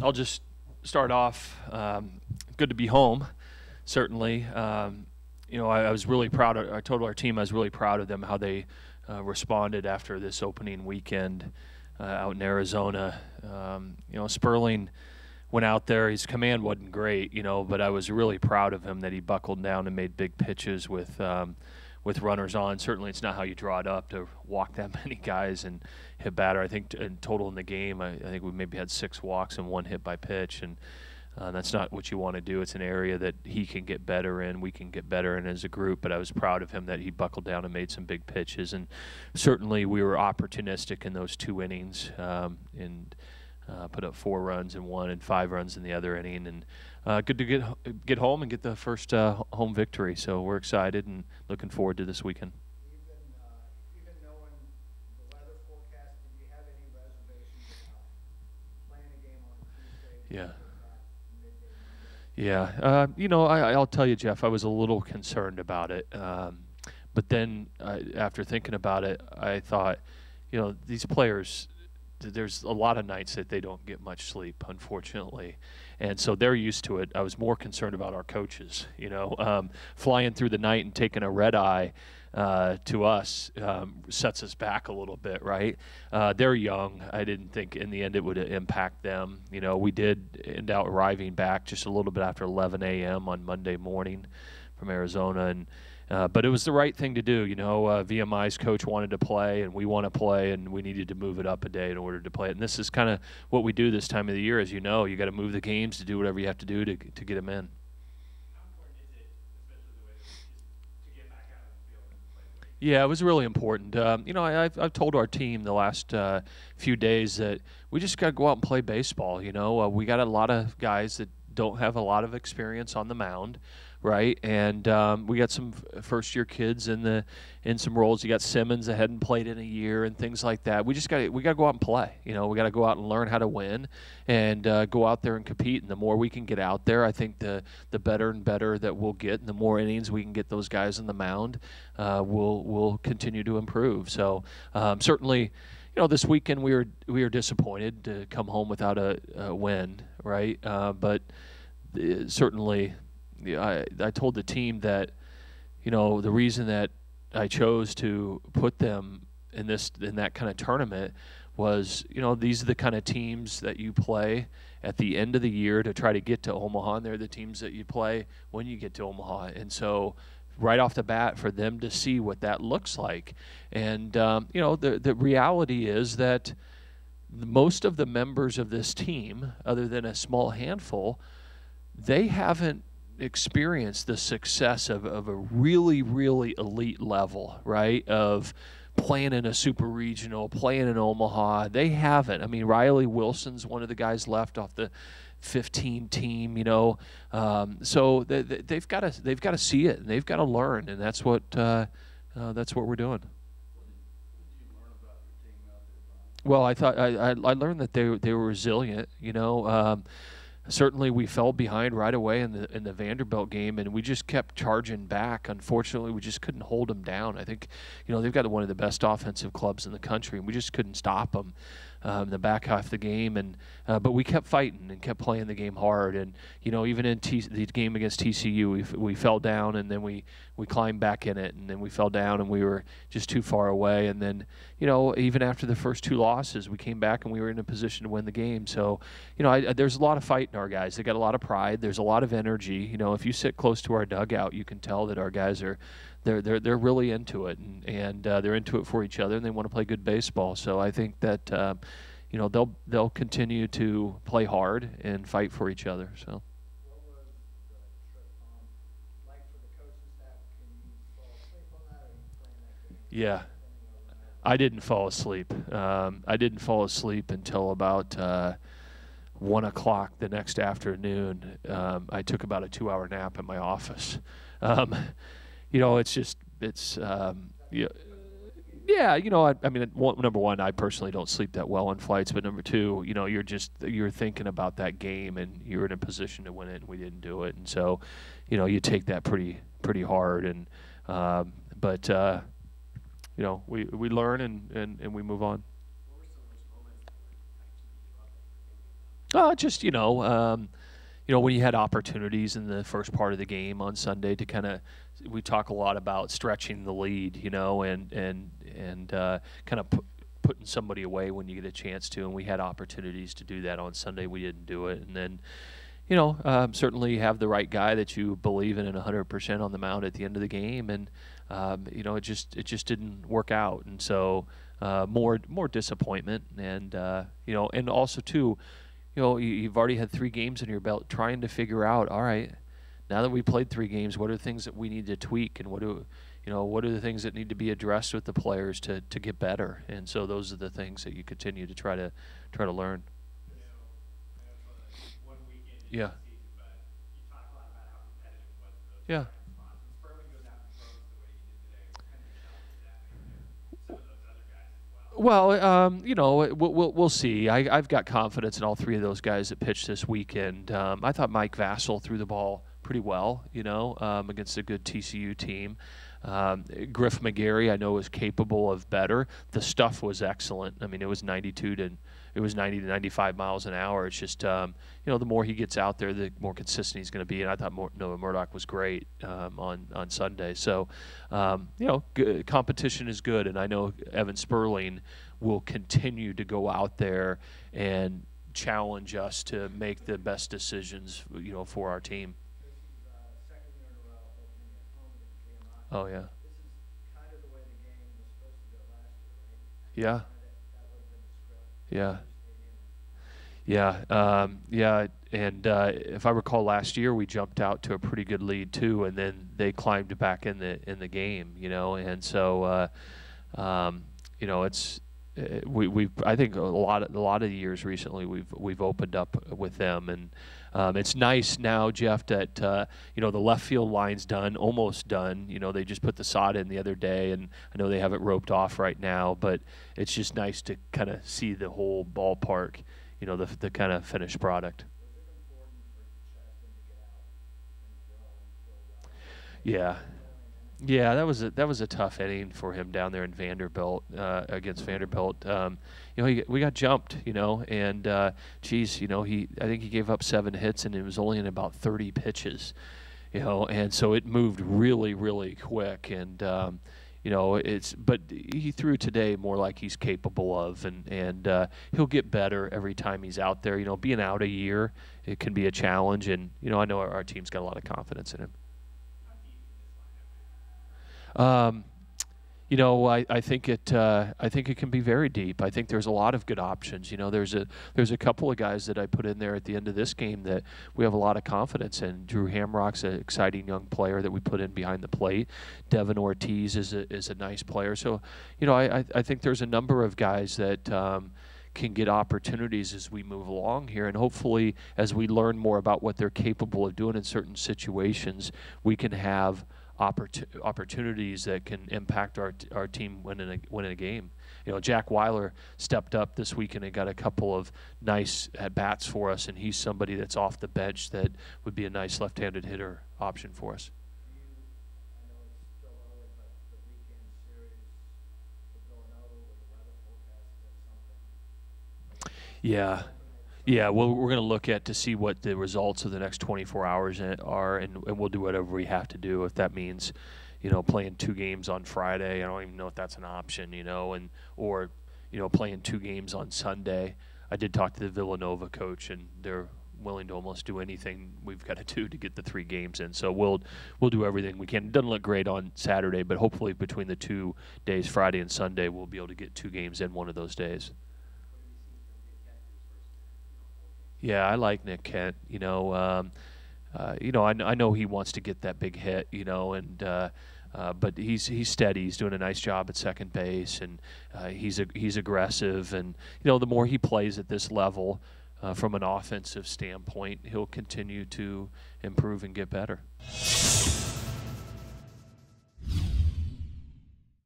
I'll just start off. Good to be home, certainly. I was really proud. I told our team I was really proud of them, how they responded after this opening weekend out in Arizona. Sperling went out there. His command wasn't great, but I was really proud of him that he buckled down and made big pitches with runners on. Certainly it's not how you draw it up to walk that many guys and hit batter. I think in total in the game, I think we maybe had 6 walks and 1 hit by pitch, and that's not what you want to do. It's an area that he can get better in, we can get better in as a group, but I was proud of him that he buckled down and made some big pitches, and certainly we were opportunistic in those 2 innings and put up 4 runs in one and 5 runs in the other inning, and good to get home and get the first home victory. So we're excited and looking forward to this weekend. Even knowing the weather forecast, did you have any reservations about playing a game on Tuesday? Yeah. Yeah. I'll tell you, Jeff, I was a little concerned about it. But then after thinking about it, I thought, these players, there's a lot of nights that they don't get much sleep, unfortunately. And so they're used to it. I was more concerned about our coaches, flying through the night and taking a red eye to us sets us back a little bit, right? They're young. I didn't think in the end it would impact them. We did end out arriving back just a little bit after 11 a.m. on Monday morning from Arizona, and but it was the right thing to do. VMI's coach wanted to play, and we want to play, and we needed to move it up a day in order to play it. And this is kind of what we do this time of the year, as you know. You got to move the games to do whatever you have to do to get them in. Yeah, it was really important. I've told our team the last few days that we just got to go out and play baseball. We got a lot of guys that don't have a lot of experience on the mound, right? And we got some first-year kids in some roles. You got Simmons that hadn't played in a year and things like that. We got to go out and play. We got to go out and learn how to win and go out there and compete. And the more we can get out there, I think the better and better that we'll get, and the more innings we can get those guys on the mound, we'll continue to improve. So certainly, this weekend we were disappointed to come home without a win, right? But certainly, I told the team that, the reason that I chose to put them in that kind of tournament was, these are the kind of teams that you play at the end of the year to try to get to Omaha, and they're the teams that you play when you get to Omaha. And so right off the bat, for them to see what that looks like. And, the reality is that most of the members of this team, other than a small handful, they haven't experienced the success of a really, really elite level, right, of playing in a super regional, playing in Omaha. They haven't. I mean, Riley Wilson's one of the guys left off the 15 team, so they've got to see it, and they've got to learn, and that's what we're doing. Well, I thought I learned that they were resilient. Certainly we fell behind right away in the Vanderbilt game, and we just kept charging back. Unfortunately, we just couldn't hold them down. I think, they've got one of the best offensive clubs in the country, and we just couldn't stop them in the back half of the game. And but we kept fighting and kept playing the game hard. And even in the game against TCU, we fell down, and then we climbed back in it, and then we fell down, and we were just too far away. And then even after the first 2 losses, we came back and we were in a position to win the game. So there's a lot of fight in our guys. They got a lot of pride. There's a lot of energy. If you sit close to our dugout, you can tell that our guys are they're really into it, and they're into it for each other, and they want to play good baseball. So I think that they'll continue to play hard and fight for each other. So. What was the trip like for the coaching staff? Can you fall asleep on that, or are you playing that game? Yeah. I didn't fall asleep. I didn't fall asleep until about 1 o'clock the next afternoon. I took about a 2-hour nap in my office. I mean, number one, I personally don't sleep that well on flights, but number two, you're thinking about that game, and you're in a position to win it, and we didn't do it, and so, you take that pretty hard, and but we learn and we move on. Just when you had opportunities in the first part of the game on Sunday to kind of, we talk a lot about stretching the lead, and kind of putting somebody away when you get a chance to, and we had opportunities to do that on Sunday. We didn't do it, and then certainly have the right guy that you believe in 100% on the mound at the end of the game, and it just didn't work out, and so more disappointment, and and also too, you've already had 3 games in your belt, trying to figure out, all right, now that we played 3 games, what are the things that we need to tweak, and what are the things that need to be addressed with the players to get better, and so those are the things that you continue to try to learn. Yeah. Yeah. Well, we'll see. I've got confidence in all 3 of those guys that pitched this weekend. I thought Mike Vassell threw the ball pretty well, against a good TCU team. Griff McGarry, I know, was capable of better. The stuff was excellent. I mean, it was 90 to 95 miles an hour. It's just, the more he gets out there, the more consistent he's going to be. And I thought Noah Murdoch was great on Sunday. So, competition is good. And I know Evan Sperling will continue to go out there and challenge us to make the best decisions, for our team. Second year in a row opening at home against VMI. Oh, yeah. This is kind of the way the game was supposed to go last year, right? Yeah. That would have been the script. Yeah. Yeah, and if I recall, last year we jumped out to a pretty good lead too, and then they climbed back in the game, and so it's we I think a lot of the years recently we've opened up with them, and it's nice now, Jeff, that the left field line's done, almost done. They just put the sod in the other day, and I know they have it roped off right now, but it's just nice to kind of see the whole ballpark, the kind of finished product. Was it important for Cheston to get out and throw well? Yeah. Yeah, that was a tough inning for him down there in Vanderbilt, against Vanderbilt. We got jumped, and I think he gave up 7 hits, and it was only in about 30 pitches, and so it moved really, really quick, and but he threw today more like he's capable of, and he'll get better every time he's out there. Being out a year, it can be a challenge, and I know our team's got a lot of confidence in him. I think it can be very deep. I think there's a lot of good options. There's a couple of guys that I put in there at the end of this game that we have a lot of confidence in. Drew Hamrock's an exciting young player that we put in behind the plate. Devin Ortiz is a nice player. So, I think there's a number of guys that can get opportunities as we move along here, and hopefully as we learn more about what they're capable of doing in certain situations, we can have opportunities that can impact our team winning a game. Jack Weiler stepped up this weekend and got a couple of nice at-bats for us, and he's somebody that's off the bench that would be a nice left-handed hitter option for us. I know it's still early, but the weekend series for Villanova with the weather forecast, is that something? Yeah. Yeah, well, we're going to look to see what the results of the next 24 hours are, and we'll do whatever we have to do. If that means, playing 2 games on Friday, I don't even know if that's an option, or playing 2 games on Sunday. I did talk to the Villanova coach, and they're willing to almost do anything we've got to do to get the 3 games in. So we'll do everything we can. It doesn't look great on Saturday, but hopefully between the 2 days, Friday and Sunday, we'll be able to get 2 games in one of those days. Yeah, I like Nick Kent. I know he wants to get that big hit. And but he's steady. He's doing a nice job at second base, and he's aggressive. And the more he plays at this level, from an offensive standpoint, he'll continue to improve and get better.